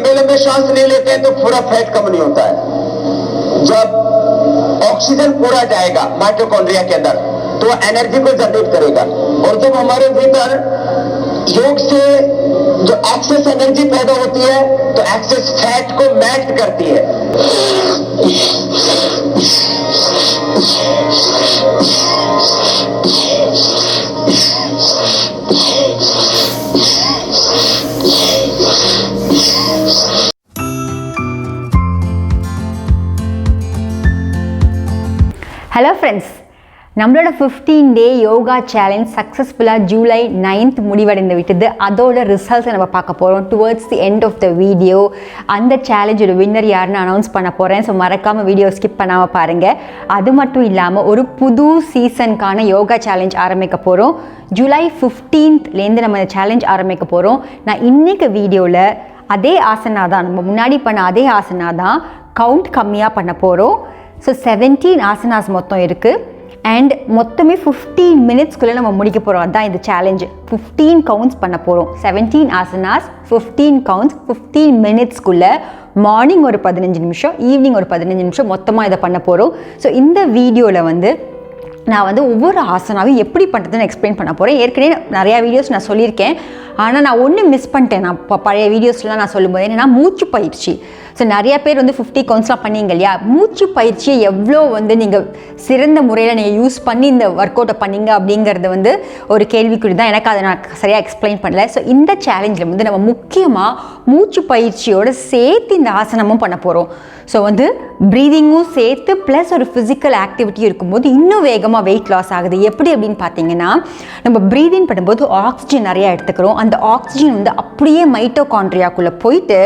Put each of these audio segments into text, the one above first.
लंबे लंबे सांस ले लेते हैं तो पूरा फैट कम नहीं होता है। जब ऑक्सीजन पूरा जाएगा माइटोकॉन्ड्रिया के अंदर तो एनर्जी को जनरेट करेगा, और जब हमारे भीतर योग से जो एक्सेस एनर्जी पैदा होती है तो एक्सेस फैट को मेल्ट करती है। Hello friends, நம்மளோட 15-day யோகா சேலஞ்ச் சக்ஸஸ்ஃபுல்லாக ஜூலை 9th முடிவடைந்து விட்டது. அதோட ரிசல்ட்ஸை நம்ம பார்க்க போகிறோம் towards the end of the video. அந்த சேலஞ்சோட வின்னர் யாருன்னு அனௌன்ஸ் பண்ண போகிறேன். ஸோ மறக்காமல் வீடியோ ஸ்கிப் பண்ணாமல் பாருங்கள். அது மட்டும் இல்லாமல் ஒரு புது சீசனுக்கான யோகா சேலஞ்ச் ஆரம்பிக்க போகிறோம். ஜூலை 15th நம்ம இந்த சேலஞ்ச் ஆரம்பிக்க போகிறோம். நான் இன்றைக்கு வீடியோவில் அதே ஆசனா தான், நம்ம முன்னாடி பண்ண அதே ஆசனா தான், கவுண்ட் கம்மியாக பண்ண போகிறோம். ஸோ 17 ஆசனாஸ் மொத்தம் இருக்குது அண்ட் மொத்தமே 15 மினிட்ஸ்க்குள்ளே நம்ம முடிக்க போகிறோம். அதுதான் இந்த சேலஞ்சு. 15 கவுண்ட்ஸ் பண்ண போகிறோம். 17 ஆசனாஸ், 15 கவுண்ட்ஸ், 15 மினிட்ஸ்க்குள்ளே மார்னிங் ஒரு 15 நிமிஷம், ஈவினிங் ஒரு 15 நிமிஷம் மொத்தமாக இதை பண்ண போகிறோம். ஸோ இந்த வீடியோவில் நான் ஒவ்வொரு ஆசனாவும் எப்படி பண்ணுறதுன்னு எக்ஸ்பிளைன் பண்ண போகிறேன். ஏற்கனவே நிறையா வீடியோஸ் நான் சொல்லியிருக்கேன், ஆனால் நான் ஒன்று மிஸ் பண்ணிட்டேன். நான் பழைய வீடியோஸ்லாம் நான் சொல்லும்போது என்னென்னா மூச்சு பயிற்சி. ஸோ நிறையா பேர் 50 கவுண்ட்ஸ்லாம் பண்ணீங்க இல்லையா, மூச்சு பயிற்சியை எவ்வளோ நீங்கள் சிறந்த முறையில் நீங்கள் யூஸ் பண்ணி இந்த ஒர்க் அவுட்டை பண்ணீங்க அப்படிங்கிறது ஒரு கேள்விக்குறி தான். எனக்கு அதை நான் சரியாக எக்ஸ்பிளைன் பண்ணல. ஸோ இந்த சேலஞ்சில் நம்ம முக்கியமாக மூச்சு பயிற்சியோடு சேர்த்து இந்த ஆசனமும் பண்ண போகிறோம். ஸோ ப்ரீதிங்கும் சேர்த்து ப்ளஸ் ஒரு ஃபிசிக்கல் ஆக்டிவிட்டி இருக்கும்போது இன்னும் வேகமாக வெயிட் லாஸ் ஆகுது. எப்படி அப்படின்னு பார்த்தீங்கன்னா, நம்ம ப்ரீதிங் பண்ணும்போது ஆக்சிஜன் நிறையா எடுத்துக்கிறோம். அந்த ஆக்சிஜன் அப்படியே மைட்டோகாண்ட்ரியாக்குள்ளே போயிட்டு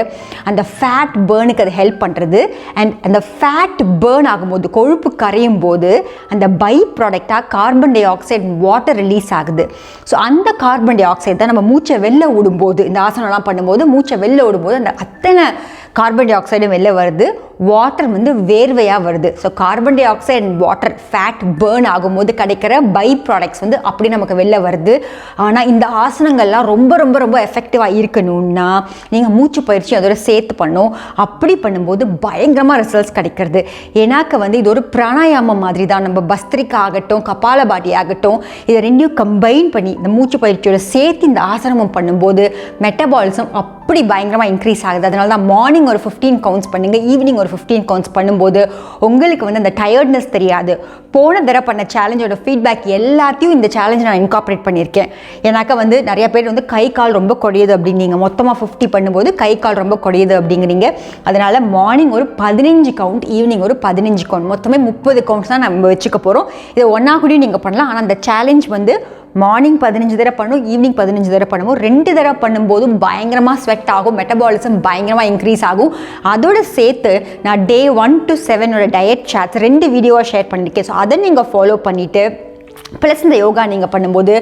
அந்த ஃபேட் பேர்னுக்கு அது ஹெல்ப் பண்ணுறது. அண்ட் அந்த ஃபேட் பேர்ன் ஆகும்போது, கொழுப்பு கரையும் போது அந்த பை ப்ராடக்டாக carbon dioxide water release ஆகுது. ஸோ அந்த கார்பன் டை ஆக்சைடு தான் நம்ம மூச்சை வெளில விடும்போது, இந்த ஆசனம்லாம் பண்ணும்போது மூச்சை வெளில விடும்போது அந்த அத்தனை கார்பன் டை ஆக்சைடும் வெளில வருது, வாட்டர் வேர்வையாக வருது. So carbon dioxide and water fat burn ஆகும்போது கிடைக்கிற பை ப்ராடக்ட்ஸ் அப்படி நமக்கு வெளில வருது. ஆனால் இந்த ஆசனங்கள்லாம் ரொம்ப ரொம்ப ரொம்ப எஃபெக்டிவாக இருக்கணும்னா நீங்கள் மூச்சு பயிற்சி அதோட சேர்த்து பண்ணணும். அப்படி பண்ணும்போது பயங்கரமாக ரிசல்ட்ஸ் கிடைக்கிறது. ஏன்னாக்க இது ஒரு பிராணாயாமம் மாதிரி தான். நம்ம பஸ்திரிக்கா ஆகட்டும், கபாலபாட்டி ஆகட்டும், இதை ரெண்டையும் கம்பைன் பண்ணி இந்த மூச்சு பயிற்சியோட சேர்த்து இந்த ஆசனமும் பண்ணும்போது மெட்டபாலிசம் அப்படி பயங்கரமாக இன்க்ரீஸ் ஆகுது. அதனால தான் மார்னிங் ஒரு 15 கவுண்ட்ஸ் பண்ணுங்க, ஈவினிங் ஒரு 15 கவுண்ட்ஸ் பண்ணும்போது உங்களுக்கு அந்த டயர்ட்னஸ் தெரியாது. போன தடவை பண்ண சேலஞ்சோட ஃபீட்பேக் எல்லாத்தையும் இந்த சேலஞ்சை நான் இன்கார்பரேட் பண்ணியிருக்கேன். ஏன்னாக்கா நிறைய பேர் கை கால் ரொம்ப குறையுது அப்படின்னீங்க. மொத்தமாக 50 பண்ணும்போது கை கால் ரொம்ப குறையுது அப்படிங்கிறீங்க. அதனால் மார்னிங் ஒரு 15 கவுண்ட், ஈவினிங் ஒரு 15 கவுண்ட், மொத்தமே 30 கவுண்ட்ஸ் தான் நம்ம வச்சுக்க போகிறோம். இதை ஒன்றா கூடயும் நீங்கள் பண்ணலாம். ஆனால் அந்த சேலஞ்ச் மார்னிங் 15 தடவை பண்ணும், ஈவினிங் 15 தடவை பண்ணுவோம். 2 தடவை பண்ணும்போதும் பயங்கரமாக ஸ்வெட் ஆகும், மெட்டபாலிசம் பயங்கரமாக இன்க்ரீஸ் ஆகும். அதோடு சேர்த்து நான் டே 1 to 7 டயட் சார்ட்ஸ் 2 வீடியோவாக ஷேர் பண்ணியிருக்கேன். ஸோ அதை நீங்கள் ஃபாலோ பண்ணிவிட்டு ப்ளஸ் இந்த யோகா நீங்கள் பண்ணும்போது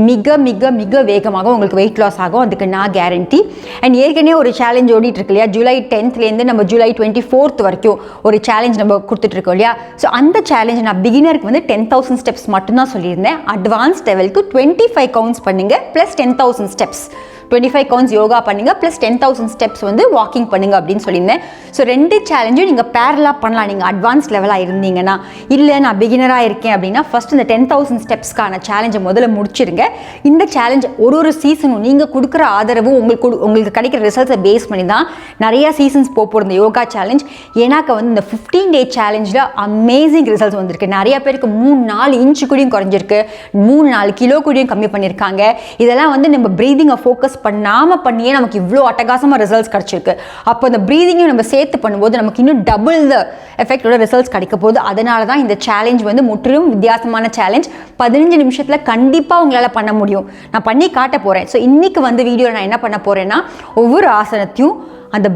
மிக மிக மிக வேகமாக உங்களுக்கு வெயிட் லாஸ் ஆகும். அதுக்கு நான் கேரண்டி. அண்ட் ஏற்கனவே ஒரு சேலஞ்ச் ஓடிட்டு இருக்கு இல்லையா, ஜூலை 10th நம்ம ஜூலை 24th வரைக்கும் ஒரு சேலஞ்ச் நம்ம கொடுத்துட்ருக்கோம் இல்லையா. ஸோ அந்த சேலஞ்ச் நான் பிகினருக்கு 10,000 ஸ்டெப்ஸ் மட்டும்தான் சொல்லியிருந்தேன். அட்வான்ஸ் லெவலுக்கு 25 கவுண்ட்ஸ் பண்ணுங்க ப்ளஸ் 10,000 ஸ்டெப்ஸ், 25 கவுண்ட்ஸ் யோகா பண்ணுங்க ப்ளஸ் 10,000 ஸ்டெப்ஸ் வாக்கிங் பண்ணுங்க அப்படின்னு சொல்லியிருந்தேன். ஸோ 2 சேலஞ்சும் நீங்கள் பேரலாக பண்ணலாம். நீங்கள் அட்வான்ஸ் லெவலாக இருந்தீங்கன்னா. இல்லை நான் பிகினராக இருக்கேன் அப்படின்னா ஃபஸ்ட் இந்த 10,000 ஸ்டெப்ஸ்க்கான சேலஞ்சை முதல்ல முடிச்சிருங்க. இந்த சேலஞ்ச் ஒரு சீசனும் நீங்கள் கொடுக்குற ஆதரவும் உங்களுக்கு கிடைக்கிற ரிசல்ட்ஸை பேஸ் பண்ணி தான் நிறையா சீசன்ஸ் போகிற இந்த யோகா சேலஞ்ச். ஏன்னாக்க இந்த 15-day சேலஞ்சில் அமேசிங் ரிசல்ட்ஸ் வந்திருக்கு. நிறைய பேருக்கு 3-4 இன்ச்சு கூடயும் குறைஞ்சிருக்கு, 3-4 கிலோ கூடயும் கம்மி பண்ணியிருக்காங்க. இதெல்லாம் நம்ம ப்ரீதிங்கை ஃபோக்கஸ் பண்ணாமல் பண்ணியே நமக்கு இவ்வளோ அட்டகாசமாக ரிசல்ட்ஸ் கிடச்சிருக்கு. அப்போ இந்த ப்ரீதிங்கையும் நம்ம சேர்த்து பண்ணும்போது நமக்கு இன்னும் டபுள் த எஃபெக்டோட ரிசல்ட்ஸ் கிடைக்க போகுது. அதனால தான் இந்த சேலஞ்ச் முற்றிலும் வித்தியாசமான சேலஞ்ச். 15 நிமிஷத்தில் கண்டிப்பாக உங்களால் பண்ண முடியும். நான் பண்ணி காட்ட போகிறேன். ஸோ இன்றைக்கி வீடியோவில் நான் என்ன பண்ண போகிறேன்னா, ஒவ்வொரு ஆசனத்தையும் அந்த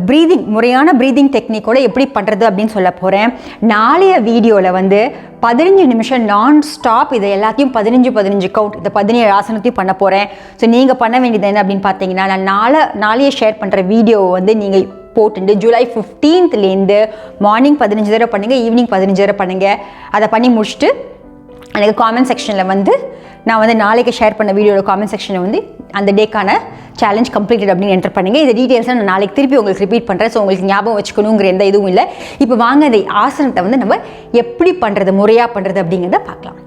முறையான ப்ரீதிங் டெக்னிக்கோட எப்படி பண்ணுறது அப்படின்னு சொல்ல போகிறேன். நாளைய வீடியோவில் 15 நிமிஷம் நான் ஸ்டாப் இதை எல்லாத்தையும் 15 கவுண்ட், இந்த 17 ஆசனத்தையும் பண்ண போகிறேன். ஸோ நீங்கள் பண்ண வேண்டியது என்ன அப்படின்னு பார்த்தீங்கன்னா, நான் நாளைய ஷேர் பண்ணுற வீடியோவை நீங்கள் போட்டுட்டு ஜூலை 15th மார்னிங் 15 தடவை பண்ணுங்கள், ஈவினிங் 15 தடவை பண்ணுங்கள். அதை பண்ணி முடிச்சுட்டு எனக்கு காமெண்ட் செக்ஷனில் வந்து நான் வந்து நாளைக்கு ஷேர் பண்ண வீடியோட காமெண்ட் செக்ஷனில் வந்து அந்த டேக்கான சேலஞ்ச் கம்ப்ளீட்டட் அப்படின்னு என்டர் பண்ணுங்க. இந்த டீட்டெயில்ஸை நான் நாளைக்கு திருப்பி உங்களுக்கு ரிப்பீட் பண்ணுறேன். ஸோ உங்களுக்கு ஞாபகம் வச்சுக்கணுங்கிற எந்த இதுவும் இல்லை. இப்போ வாங்க இந்த ஆசனத்தை வந்து நம்ம எப்படி பண்ணுறது, முறையாக பண்ணுறது அப்படிங்கிறத பார்க்கலாம்.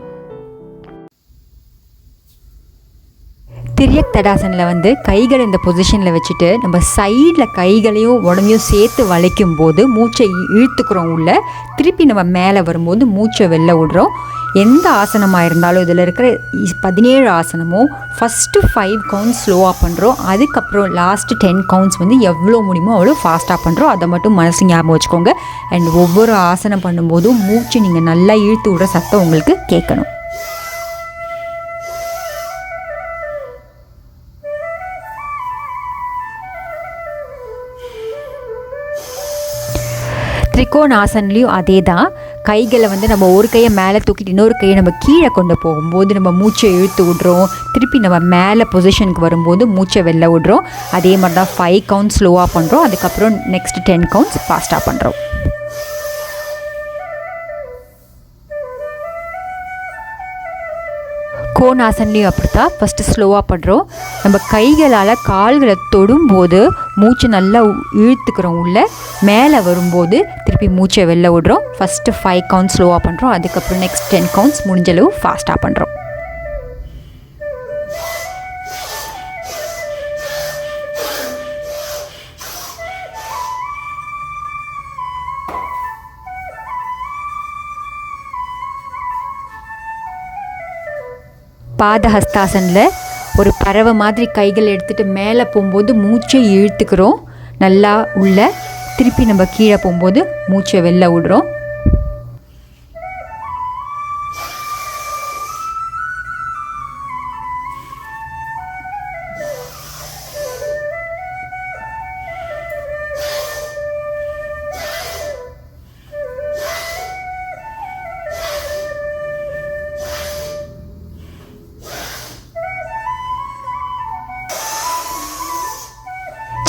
திரியக் தடாசனில் வந்து கைகளை இந்த பொசிஷனில் வச்சுட்டு நம்ம சைடில் கைகளையும் உடம்பையும் சேர்த்து வளைக்கும் போது மூச்சை இழுத்துக்கிறோம் உள்ள. திருப்பி நம்ம மேலே வரும்போது மூச்சை வெளில விடுறோம். எந்த ஆசனமாக இருந்தாலும் இதில் இருக்கிற 17 ஆசனமும் ஃபஸ்ட்டு 5 கவுண்ட்ஸ் ஸ்லோவாக பண்ணுறோம். அதுக்கப்புறம் லாஸ்ட்டு 10 கவுண்ட்ஸ் வந்து எவ்வளோ முடியுமோ அவ்வளோ ஃபாஸ்ட்டாக பண்ணுறோம். அதை மட்டும் மனசு ஞாபகம் வச்சுக்கோங்க. அண்ட் ஒவ்வொரு ஆசனம் பண்ணும்போதும் மூச்சு நீங்கள் நல்லா இழுத்து விடுற சத்தம் உங்களுக்கு கேட்கணும். திரிகோணாசன்லேயும் அதே தான். கைகளை வந்து நம்ம ஒரு கையை மேலே தூக்கிட்டு இன்னொரு கையை நம்ம கீழே கொண்டு போகும்போது நம்ம மூச்சை இழுத்து விட்றோம். திருப்பி நம்ம மேலே பொசிஷனுக்கு வரும்போது மூச்சை வெளில விட்றோம். அதே மாதிரி தான் 5 கவுண்ட்ஸ் ஸ்லோவாக பண்ணுறோம். அதுக்கப்புறம் நெக்ஸ்ட் 10 கவுண்ட்ஸ் ஃபாஸ்ட்டாக பண்ணுறோம். கோணாசன்லேயும் அப்படி தான். ஃபஸ்ட்டு ஸ்லோவாக பண்ணுறோம். நம்ம கைகளால் கால்களை தொடும்போது மூச்சு நல்லா இழுத்துக்கிறோம் உள்ள. மேலே வரும்போது திருப்பி மூச்சை வெளில விடுறோம். ஃபஸ்ட்டு 5 கவுண்ட்ஸ் ஸ்லோவாக பண்ணுறோம். அதுக்கப்புறம் நெக்ஸ்ட் 10 கவுண்ட்ஸ் முடிஞ்சளவு ஃபாஸ்ட்டாக பண்ணுறோம். பாதஹஸ்தாசனில் ஒரு பறவை மாதிரி கைகள் எடுத்துகிட்டு மேலே போகும்போது மூச்சை இழுத்துக்கிறோம் நல்லா உள்ள. திருப்பி நம்ம கீழே போகும்போது மூச்சை வெளில விடுறோம்.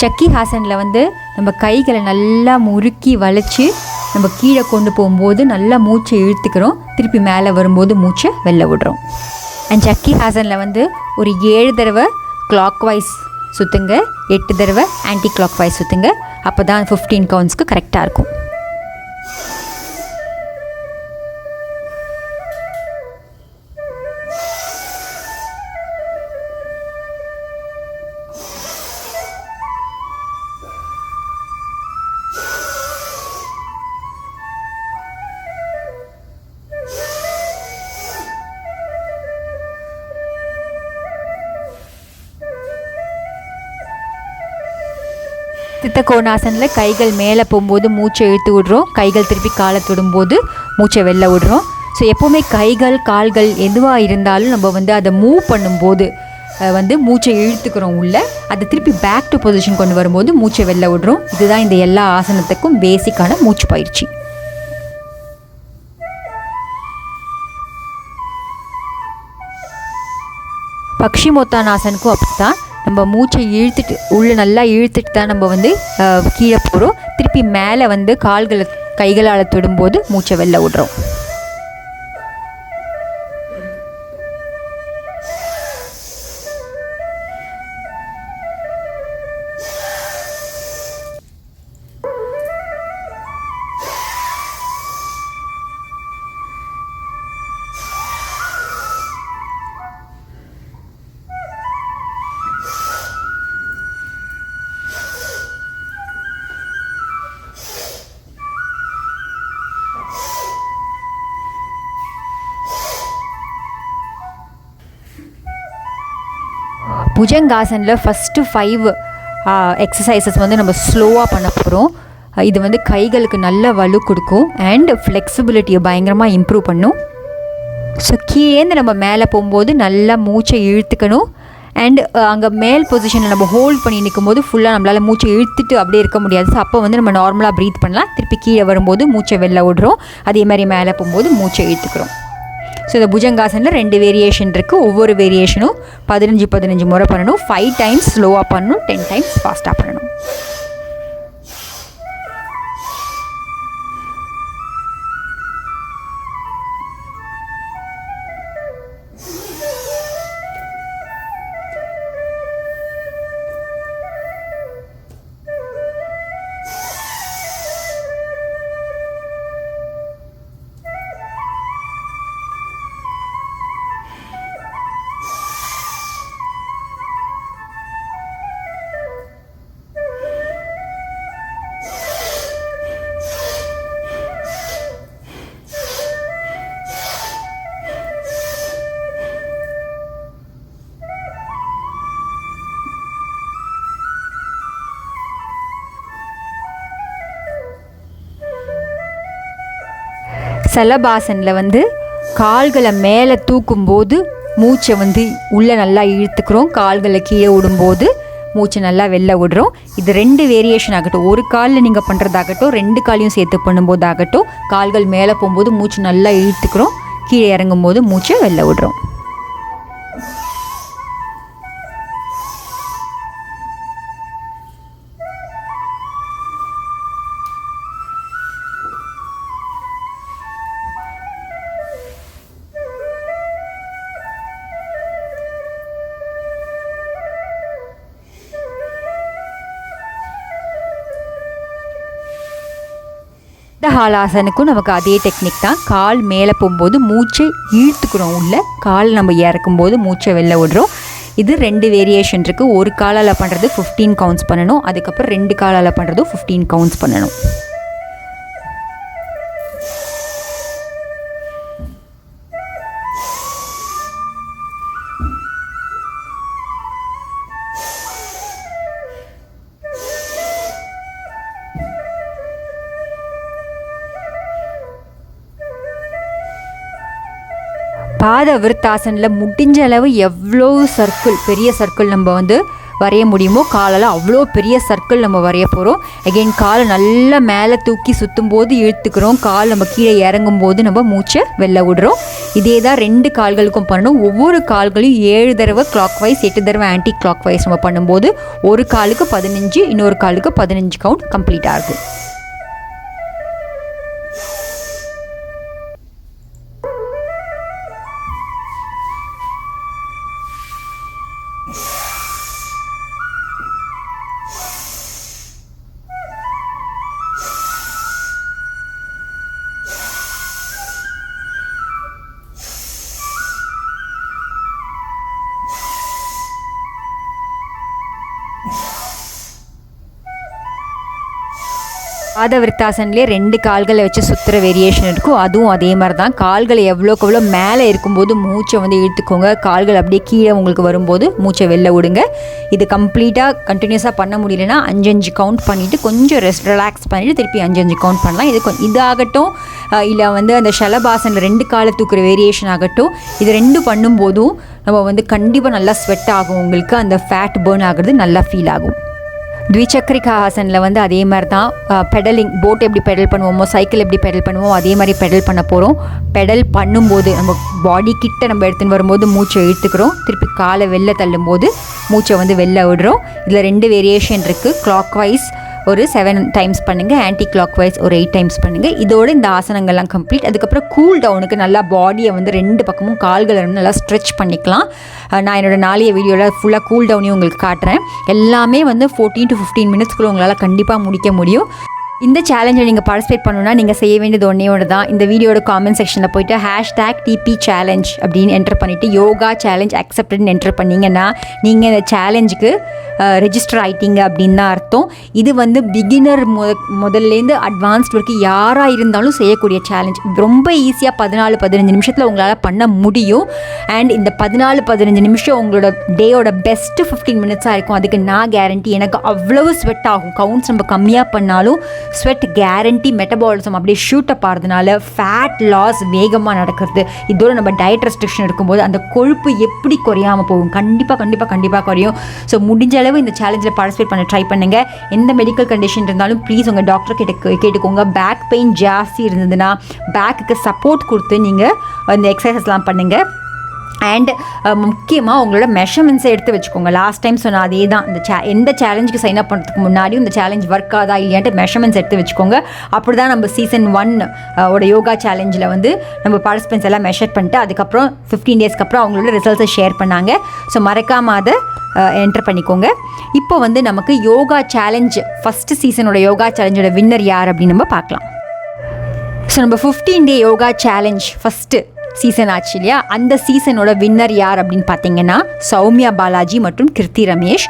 சக்கி ஹாசனில் வந்து நம்ம கைகளை நல்லா முறுக்கி வளைச்சி நம்ம கீழே கொண்டு போகும்போது நல்லா மூச்சை இழுத்துக்கிறோம். திருப்பி மேலே வரும்போது மூச்சை வெளில விடுறோம். அண்ட் சக்கி ஹாசனில் வந்து ஒரு 7 தடவை கிளாக் வைஸ் சுற்றுங்க, 8 தடவை ஆன்டி கிளாக் வைஸ் சுற்றுங்க. அப்போ தான் 15 கவுண்ட்ஸ்க்கு கரெக்டாக இருக்கும். சித்த கோணாசனில் கைகள் மேலே போகும்போது மூச்சை இழுத்து விடுறோம். கைகள் திருப்பி காலை தொடும்போது மூச்சை வெளில விடுறோம். ஸோ எப்போவுமே கைகள் கால்கள் எதுவாக இருந்தாலும் நம்ம வந்து அதை மூவ் பண்ணும்போது வந்து மூச்சை இழுத்துக்கிறோம் உள்ள. அதை திருப்பி பேக் டு பொசிஷன் கொண்டு வரும்போது மூச்சை வெளில விடுறோம். இதுதான் இந்த எல்லா ஆசனத்துக்கும் பேசிக்கான மூச்சு பயிற்சி. பக்ஷிமோத்தானாசனுக்கும் அப்படி தான். நம்ம மூச்சை இழுத்துட்டு உள்ளே நல்லா இழுத்துட்டு தான் நம்ம வந்து கீழே போகிறோம். திருப்பி மேலே வந்து கால்களை கைகளால் தொடும்போது மூச்சை வெளில விடுறோம். புஜங்காசனில் ஃபஸ்ட்டு 5 எக்ஸசைசஸ் வந்து நம்ம ஸ்லோவாக பண்ண போகிறோம். இது வந்து கைகளுக்கு நல்ல வலு கொடுக்கும் அண்ட் ஃப்ளெக்சிபிலிட்டியை பயங்கரமாக இம்ப்ரூவ் பண்ணும். ஸோ கீழேந்து நம்ம மேலே போகும்போது நல்லா மூச்சை இழுத்துக்கணும். அண்ட் அங்கே மேல் பொசிஷனில் நம்ம ஹோல்ட் பண்ணி நிற்கும் போது ஃபுல்லாக நம்மளால் மூச்சை இழுத்துட்டு அப்படியே இருக்க முடியாது. ஸோ அப்போ வந்து நம்ம நார்மலாக ப்ரீத் பண்ணலாம். திருப்பி கீழே வரும்போது மூச்சை வெளில விடுறோம். அதே மாதிரி மேலே போகும்போது மூச்சை இழுத்துக்கிறோம். ஸோ இந்த புஜங்காசனில் 2 வேரியேஷன் இருக்குது. ஒவ்வொரு வேரியேஷனும் 15 முறை பண்ணணும். 5 டைம்ஸ் ஸ்லோவாக பண்ணணும், 10 டைம்ஸ் ஃபாஸ்ட்டாக பண்ணணும். சலபாசனில் வந்து கால்களை மேலே தூக்கும்போது மூச்சை வந்து உள்ளே நல்லா இழுத்துக்கிறோம், கால்களை கீழே விடும்போது மூச்சை நல்லா வெளில விடுறோம். இது 2 வேரியேஷன் ஆகட்டும், ஒரு காலில் நீங்கள் பண்ணுறதாகட்டும், 2 காலையும் சேர்த்து பண்ணும்போது ஆகட்டும், கால்கள் மேலே போகும்போது மூச்சு நல்லா இழுத்துக்கிறோம், கீழே இறங்கும் போது மூச்சை வெளில விடுறோம். இந்த ஹாலாசனுக்கும் நமக்கு அதே டெக்னிக் தான். கால் மேலே போகும்போது மூச்சை இழுத்துக்கிறோம், உள்ள கால் நம்ம இறக்கும்போது மூச்சை வெளில விடுறோம். இது 2 வேரியேஷன் இருக்குது. ஒரு காலால் பண்ணுறது 15 கவுண்ட்ஸ் பண்ணணும், அதுக்கப்புறம் 2 காலால் பண்ணுறது 15 கவுண்ட்ஸ் பண்ணணும். பாத விருத்தாசனில் முடிஞ்ச அளவு எவ்வளோ சர்க்கிள், பெரிய சர்க்கிள் நம்ம வந்து வரைய முடியுமோ காலால் அவ்வளோ பெரிய சர்க்கிள் நம்ம வரைய போகிறோம். அகெயின் காலை நல்லா மேலே தூக்கி சுற்றும் போது இழுத்துக்கிறோம், கால் நம்ம கீழே இறங்கும் போது நம்ம மூச்சை வெளில விடுறோம். இதே தான் 2 கால்களுக்கும் பண்ணணும். ஒவ்வொரு கால்களையும் 7 தடவை கிளாக் வைஸ், 8 தடவை ஆன்டி கிளாக் வைஸ் நம்ம பண்ணும்போது ஒரு காலுக்கு 15, இன்னொரு காலுக்கு 15 கவுண்ட் கம்ப்ளீட் ஆகுது. பாத விருத்தாசன்லேயே 2 கால்களை வச்சு சுற்றுற வேரியேஷன் இருக்கும். அதுவும் அதே மாதிரி தான். கால்களை எவ்வளோக்கு எவ்வளோ மேலே இருக்கும்போது மூச்சை வந்து இழுத்துக்கோங்க, கால்கள் அப்படியே கீழே உங்களுக்கு வரும்போது மூச்சை வெளில விடுங்க. இது கம்ப்ளீட்டாக கண்டினியூஸாக பண்ண முடியலன்னா 5 கவுண்ட் பண்ணிவிட்டு கொஞ்சம் ரிலாக்ஸ் பண்ணிவிட்டு திருப்பி 5 கவுண்ட் பண்ணலாம். இதாகட்டும், இல்லை வந்து அந்த ஷலபாசனில் 2 காலை தூக்குற வேரியேஷன் ஆகட்டும், இது 2 பண்ணும்போதும் நம்ம வந்து கண்டிப்பாக நல்லா ஸ்வெட் ஆகும், உங்களுக்கு அந்த ஃபேட் பர்ன் ஆகிறது நல்லா ஃபீல் ஆகும். த்விசக்கரிகா ஆசனில் வந்து அதே மாதிரி தான். பெடலிங், போட் எப்படி பெடல் பண்ணுவோமோ, சைக்கிள் எப்படி பெடல் பண்ணுவோம், அதே மாதிரி பெடல் பண்ண போகிறோம். பெடல் பண்ணும்போது நம்ம பாடி கிட்ட நம்ம எடுத்துன்னு வரும்போது மூச்சை இழுத்துக்கிறோம், திருப்பி காலை வெளில தள்ளும்போது மூச்சை வந்து வெளில விடுறோம். இதில் 2 வேரியேஷன் இருக்குது. கிளாக் வைஸ் ஒரு 7 டைம்ஸ் பண்ணுங்கள், ஆன்டி கிளாக் வைஸ் ஒரு 8 டைம்ஸ் பண்ணுங்கள். இதோடு இந்த ஆசனங்கள்லாம் கம்ப்ளீட். அதுக்கப்புறம் கூல் டவுனுக்கு நல்லா பாடியை வந்து 2 பக்கமும் கால்களை நல்லா ஸ்ட்ரெச் பண்ணிக்கலாம். நான் என்னோடய நாளைய வீடியோவில் ஃபுல்லாக கூல் டவுனையும் உங்களுக்கு காட்டுறேன். எல்லாமே வந்து 14 to 15 மினிட்ஸ்க்குள்ளே உங்களால் கண்டிப்பாக முடிக்க முடியும். இந்த சேலஞ்சில் நீங்கள் பார்ட்டிசிபேட் பண்ணணுன்னா நீங்கள் செய்ய வேண்டியது ஒன்றே தான். இந்த வீடியோட காமெண்ட் செக்ஷனில் போய்ட்டு #TP சேலஞ்ச் அப்படின்னு என்டர் பண்ணிவிட்டு யோகா சேலஞ்ச் அக்செப்டட்னு என்டர் பண்ணிங்கன்னா நீங்கள் இந்த சேலஞ்சுக்கு ரெஜிஸ்டர் ஆகிட்டீங்க அப்படின்னு தான் அர்த்தம். இது வந்து பிகினர் முதல்லேருந்து அட்வான்ஸ்ட் வரைக்கும் யாராக இருந்தாலும் செய்யக்கூடிய சேலஞ்ச். ரொம்ப ஈஸியாக 14-15 நிமிஷத்தில் உங்களால் பண்ண முடியும். அண்ட் இந்த 14-15 நிமிஷம் உங்களோட டேயோட பெஸ்ட்டு 15 மினிட்ஸாக இருக்கும். அதுக்கு நான் கேரண்டி. எனக்கு அவ்வளவு ஸ்வெட் ஆகும். கவுண்ட்ஸ் நம்ம கம்மியாக பண்ணாலும் ஸ்வெட் கேரண்டி. மெட்டபாலிசம் அப்படியே ஷூட்டப் ஆகிறதுனால ஃபேட் லாஸ் வேகமாக நடக்கிறது. இதோட நம்ம டயட் ரெஸ்ட்ரிக்ஷன் இருக்கும்போது அந்த கொழுப்பு எப்படி குறையாமல் போகும்? கண்டிப்பாக குறையும். ஸோ முடிஞ்ச அளவு இந்த சேலஞ்சில் பார்ட்டிசிபேட் பண்ண ட்ரை பண்ணுங்கள். எந்த மெடிக்கல் கண்டிஷன் இருந்தாலும் ப்ளீஸ் உங்கள் டாக்டர் கேட்டுக்கோங்க. பேக் பெயின் ஜாஸ்தி இருந்ததுன்னா பேக்குக்கு சப்போர்ட் கொடுத்து நீங்கள் அந்த எக்ஸசைஸ்லாம் பண்ணுங்கள். அண்ட் முக்கியமாக உங்களோட மெஷர்மெண்ட்ஸை எடுத்து வச்சுக்கோங்க. லாஸ்ட் டைம் சொன்ன அதே தான். எந்த சேலஞ்சுக்கு சைன் அப் பண்ணுறதுக்கு முன்னாடியும் இந்த சேலஞ்ச் ஒர்க் ஆதா இல்லையான்ட்டு மெஷர்மெண்ட்ஸ் எடுத்து வச்சுக்கோங்க. அப்படி தான் நம்ம சீசன் 1 ஓட யோகா சேலஞ்சில் வந்து நம்ம பார்ட்டிசிபென்ட்ஸ் எல்லாம் மெஷர் பண்ணிட்டு அதுக்கப்புறம் 15 டேஸ்க்கு அப்புறம் அவங்களோட ரிசல்ட்ஸை ஷேர் பண்ணாங்க. ஸோ மறக்காமல் அதை என்டர் பண்ணிக்கோங்க. இப்போ வந்து நமக்கு யோகா சேலஞ்ச் ஃபஸ்ட்டு சீசனோட யோகா சேலஞ்சோட வின்னர் யார் அப்படின்னு நம்ம பார்க்கலாம். ஸோ நம்ம 15 day yoga challenge first season ஆச்சு இல்லையா, அந்த சீசனோட வின்னர் யார் அப்படின்னு பார்த்தீங்கன்னா சௌமியா பாலாஜி மற்றும் கிருத்தி ரமேஷ்.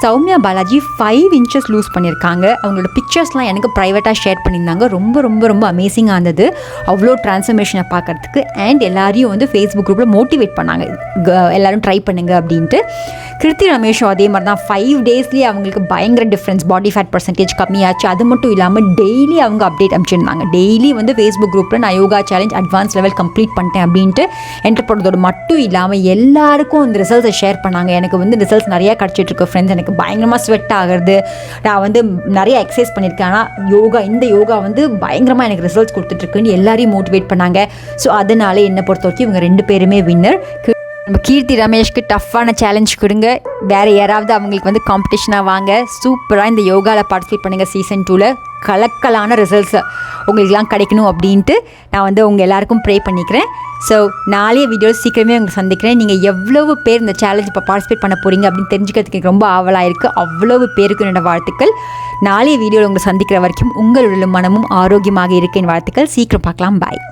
சௌமியா பாலாஜி 5 inches லூஸ் பண்ணியிருக்காங்க. அவங்களோட பிக்சர்ஸ்லாம் எனக்கு ப்ரைவேட்டாக ஷேர் பண்ணியிருந்தாங்க. ரொம்ப ரொம்ப ரொம்ப அமேசிங்காக இருந்தது அவ்வளோ ட்ரான்ஸ்ஃபர்மேஷனை பார்க்குறதுக்கு. அண்ட் எல்லாரையும் வந்து ஃபேஸ்புக் குரூப்பில் மோட்டிவேட் பண்ணாங்க, எல்லோரும் ட்ரை பண்ணுங்க அப்படின்ட்டு. கிருத்தி ரமேஷும் அதே மாதிரி தான் 5 daysலேயே அவங்களுக்கு பயங்கர டிஃப்ரென்ஸ், பாடி ஃபேட் பர்சன்டேஜ் கம்மியாச்சு. அது மட்டும் இல்லாமல் டெய்லி அவங்க அப்டேட் அனுப்பிச்சிருந்தாங்க. டெய்லி வந்து ஃபேஸ்புக் குரூப்பில் நான் yoga challenge advance level complete பண்ணிட்டேன் அப்படின்ட்டு என்டர் பண்ணுறதோடு மட்டும் இல்லாமல் எல்லாருக்கும் அந்த ரிசல்ட்ஸை ஷேர் பண்ணாங்க. எனக்கு வந்து ரிசல்ட்ஸ் நிறையா கிடச்சிட்ருக்கு ஃப்ரெண்ட்ஸ், எனக்கு பயங்கரமாக ஸ்வெட் ஆகிறது, நான் வந்து நிறைய எக்ஸசைஸ் பண்ணியிருக்கேன், ஆனால் இந்த யோகா வந்து பயங்கரமாக எனக்கு ரிசல்ட்ஸ் கொடுத்துட்ருக்குன்னு எல்லாரையும் மோட்டிவேட் பண்ணாங்க. ஸோ அதனால என்னை பொறுத்த வரைக்கும் இவங்க 2 பேருமே வின்னர். நம்ம கீர்த்தி ரமேஷ்க்கு டஃப்பான சேலஞ்ச் கொடுங்க, வேறு யாராவது அவங்களுக்கு வந்து காம்படிஷனாக வாங்க, சூப்பராக இந்த யோகாவில் பார்ட்டிசிபேட் பண்ணுங்கள். சீசன் 2ல் கலக்கலான ரிசல்ட்ஸ் உங்களுக்குலாம் கிடைக்கணும் அப்படின்ட்டு நான் வந்து உங்கள் எல்லாருக்கும் ப்ரே பண்ணிக்கிறேன். ஸோ நாளைய வீடியோஸ் சீக்கிரமே உங்களுக்கு சந்திக்கிறேன். நீங்கள் எவ்வளவு பேர் இந்த சேலஞ்ச் இப்போ பார்ட்டிசிபேட் பண்ண போகிறீங்க அப்படின்னு தெரிஞ்சுக்கிறதுக்கு ரொம்ப ஆவலாக இருக்குது. அவ்வளவு பேருக்கு என்னோட வாழ்த்துக்கள். நாளைய வீடியோவில் உங்களை சந்திக்கிற வரைக்கும் உங்களுடைய மனமும் ஆரோக்கியமாக இருக்கேன் வாழ்த்துக்கள். சீக்கிரம் பார்க்கலாம். பாய்.